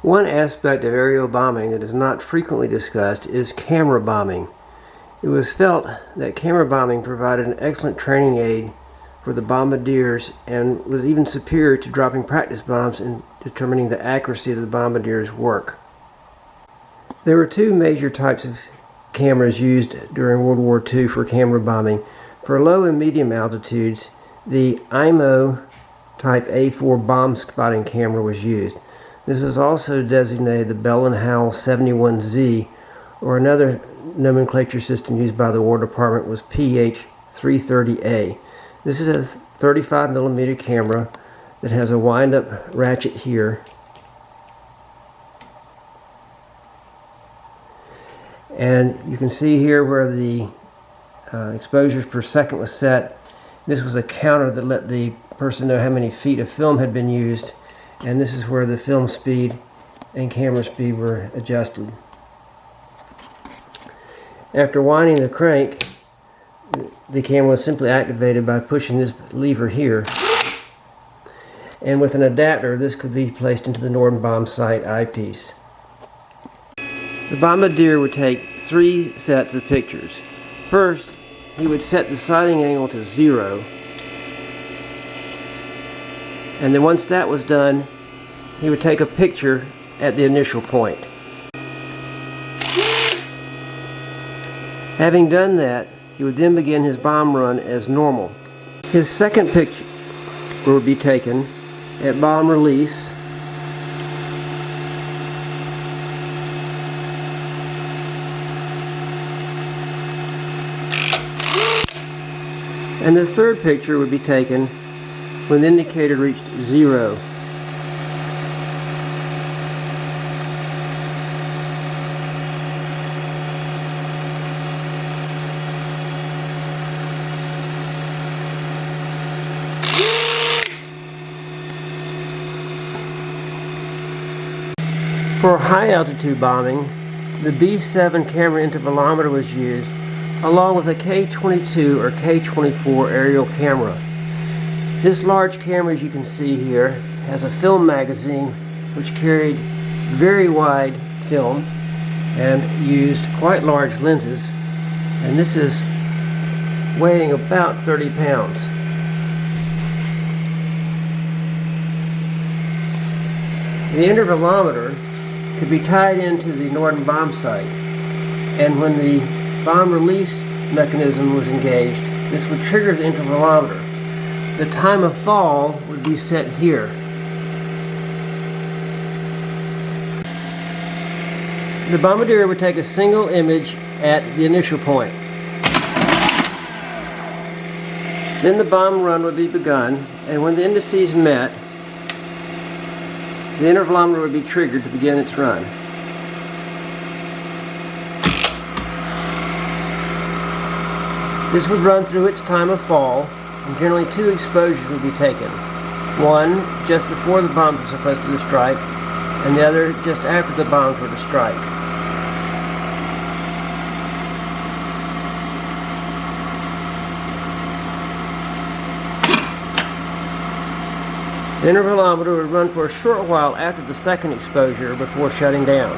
One aspect of aerial bombing that is not frequently discussed is camera bombing. It was felt that camera bombing provided an excellent training aid for the bombardiers and was even superior to dropping practice bombs in determining the accuracy of the bombardiers' work. There were two major types of cameras used during World War II for camera bombing. For low and medium altitudes, the IMO type A4 bomb spotting camera was used. This was also designated the Bell & Howell 71Z, or another nomenclature system used by the War Department was PH-330A. This is a 35mm camera that has a wind-up ratchet here. And you can see here where the exposures per second was set. This was a counter that let the person know how many feet of film had been used, and this is where the film speed and camera speed were adjusted. After winding the crank, the camera was simply activated by pushing this lever here, and with an adapter this could be placed into the Norden bomb sight eyepiece. The bombardier would take 3 sets of pictures. First, he would set the sighting angle to 0, and then once that was done, he would take a picture at the initial point. Having done that, he would then begin his bomb run as normal. His second picture would be taken at bomb release, and the third picture would be taken when the indicator reached 0. For high altitude bombing, the B7 camera intervalometer was used, along with a K22 or K24 aerial camera. This large camera, as you can see here, has a film magazine which carried very wide film and used quite large lenses, and this is weighing about 30 pounds. The intervalometer could be tied into the Norden bomb sight, and when the bomb release mechanism was engaged, this would trigger the intervalometer. The time of fall would be set here. The bombardier would take a single image at the initial point. Then the bomb run would be begun, and when the indices met, the intervalometer would be triggered to begin its run. This would run through its time of fall, and generally 2 exposures would be taken. One just before the bombs were supposed to strike, and the other just after the bombs were to strike. The intervalometer would run for a short while after the second exposure before shutting down.